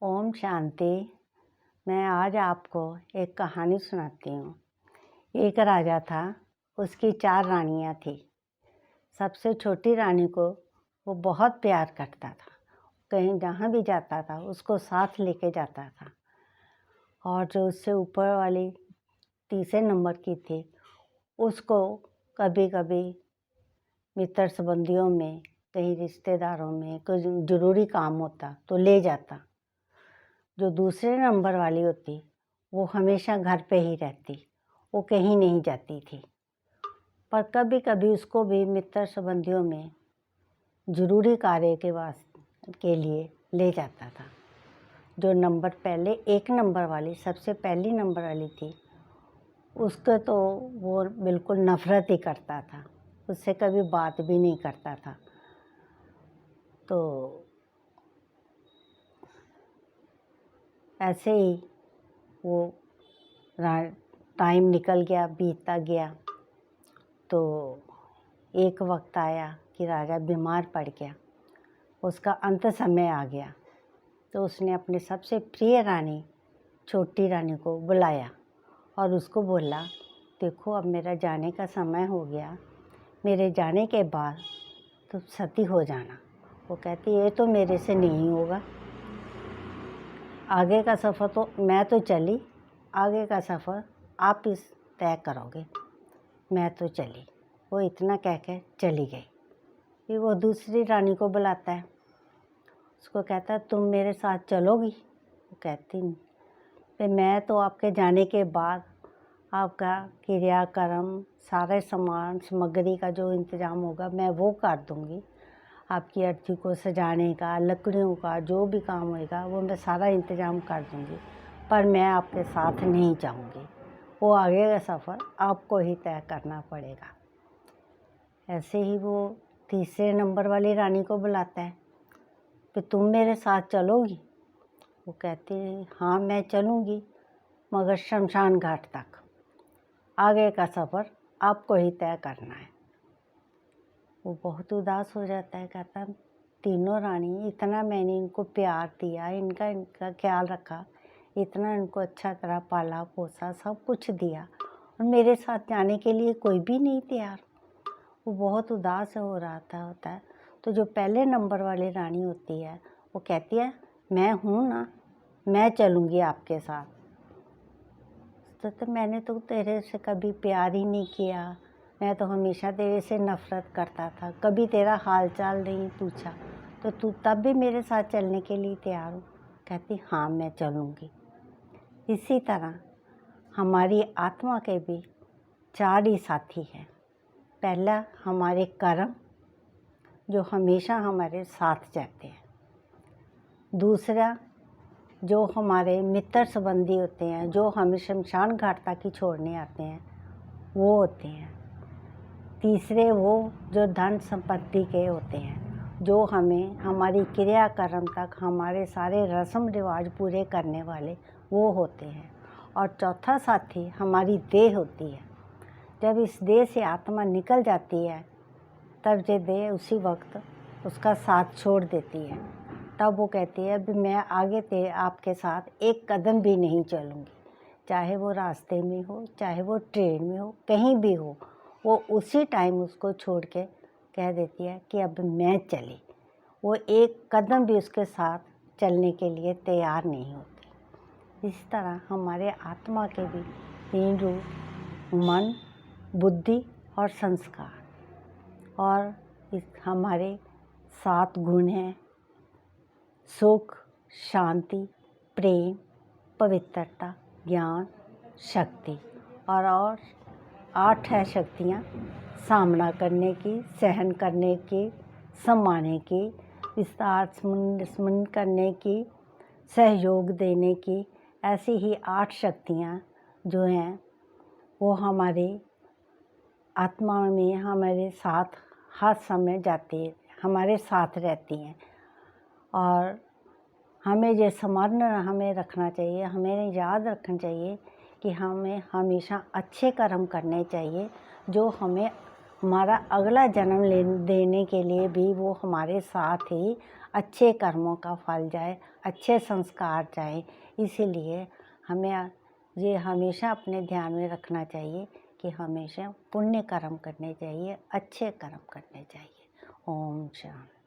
ओम शांति। मैं आज आपको एक कहानी सुनाती हूँ। एक राजा था, उसकी 4 रानियाँ थी। सबसे छोटी रानी को वो बहुत प्यार करता था। कहीं जहाँ भी जाता था उसको साथ लेके जाता था। और जो उससे ऊपर वाली तीसरे नंबर की थी, उसको कभी कभी मित्र संबंधियों में, कहीं रिश्तेदारों में कोई ज़रूरी काम होता तो ले जाता। जो दूसरे नंबर वाली होती वो हमेशा घर पे ही रहती, वो कहीं नहीं जाती थी। पर कभी कभी उसको भी मित्र संबंधियों में ज़रूरी कार्य के लिए ले जाता था। जो नंबर पहले 1 नंबर वाली, सबसे पहली नंबर वाली थी, उसको तो वो बिल्कुल नफ़रत ही करता था, उससे कभी बात भी नहीं करता था। तो ऐसे ही वो टाइम निकल गया, बीतता गया। तो एक वक्त आया कि राजा बीमार पड़ गया, उसका अंत समय आ गया। तो उसने अपने सबसे प्रिय रानी, छोटी रानी को बुलाया और उसको बोला, देखो अब मेरा जाने का समय हो गया, मेरे जाने के बाद तो सती हो जाना। वो कहती, ये तो मेरे से नहीं होगा, आगे का सफ़र तो मैं तो चली, आगे का सफ़र आप इस तय करोगे, मैं तो चली। वो इतना कह के चली गई। फिर वो दूसरी रानी को बुलाता है, उसको कहता है, तुम मेरे साथ चलोगी? वो कहती, फिर मैं तो आपके जाने के बाद आपका क्रियाक्रम, सारे सामान सामग्री का जो इंतज़ाम होगा मैं वो कर दूँगी। आपकी अर्थी को सजाने का, लकड़ियों का जो भी काम होएगा वो मैं सारा इंतज़ाम कर दूँगी, पर मैं आपके साथ नहीं जाऊँगी। वो आगे का सफ़र आपको ही तय करना पड़ेगा। ऐसे ही वो तीसरे नंबर वाली रानी को बुलाता है कि तुम मेरे साथ चलोगी? वो कहती है, हाँ मैं चलूँगी, मगर शमशान घाट तक, आगे का सफ़र आपको ही तय करना है। वो बहुत उदास हो जाता है, कहता, तीनों रानी, इतना मैंने इनको प्यार दिया, इनका ख्याल रखा, इतना इनको अच्छा तरह पाला पोसा, सब कुछ दिया, और मेरे साथ जाने के लिए कोई भी नहीं तैयार। वो बहुत उदास हो रहा होता है। तो जो पहले नंबर वाली रानी होती है वो कहती है, मैं हूँ ना, मैं चलूँगी आपके साथ। तो मैंने तो तेरे से कभी प्यार ही नहीं किया, मैं तो हमेशा तेरे से नफ़रत करता था, कभी तेरा हाल चाल नहीं पूछा, तो तू तब भी मेरे साथ चलने के लिए तैयार हो? कहती, हाँ मैं चलूँगी। इसी तरह हमारी आत्मा के भी 4 ही साथी हैं। पहला हमारे कर्म, जो हमेशा हमारे साथ जाते हैं। दूसरा जो हमारे मित्र संबंधी होते हैं, जो हमें शमशान घाट तक ही छोड़ने आते हैं, वो होते हैं। तीसरे वो जो धन संपत्ति के होते हैं, जो हमें हमारी क्रियाक्रम तक, हमारे सारे रस्म रिवाज पूरे करने वाले, वो होते हैं। और चौथा साथी हमारी देह होती है। जब इस देह से आत्मा निकल जाती है, तब ये देह उसी वक्त उसका साथ छोड़ देती है। तब वो कहती है, अभी मैं आगे आपके साथ एक कदम भी नहीं चलूँगी, चाहे वो रास्ते में हो, चाहे वो ट्रेन में हो, कहीं भी हो। वो उसी टाइम उसको छोड़ के कह देती है कि अब मैं चली। वो एक कदम भी उसके साथ चलने के लिए तैयार नहीं होती। इस तरह हमारे आत्मा के भी 3 रूप, मन, बुद्धि और संस्कार, और हमारे 7 गुण हैं, सुख, शांति, प्रेम, पवित्रता, ज्ञान, शक्ति, और 8 है शक्तियाँ, सामना करने की, सहन करने की, सम्मानने की, विस्तार स्मरण करने की, सहयोग देने की। ऐसी ही 8 शक्तियाँ जो हैं वो हमारे आत्मा में हमारे साथ हर समय जाती है, हमारे साथ रहती हैं। और हमें ये स्मरण हमें रखना चाहिए, हमें याद रखना चाहिए कि हमें हमेशा अच्छे कर्म करने चाहिए, जो हमें हमारा अगला जन्म देने के लिए भी वो हमारे साथ ही अच्छे कर्मों का फल जाए, अच्छे संस्कार जाए। इसीलिए हमें ये हमेशा अपने ध्यान में रखना चाहिए कि हमेशा पुण्य कर्म करने चाहिए, अच्छे कर्म करने चाहिए। ओम शांति।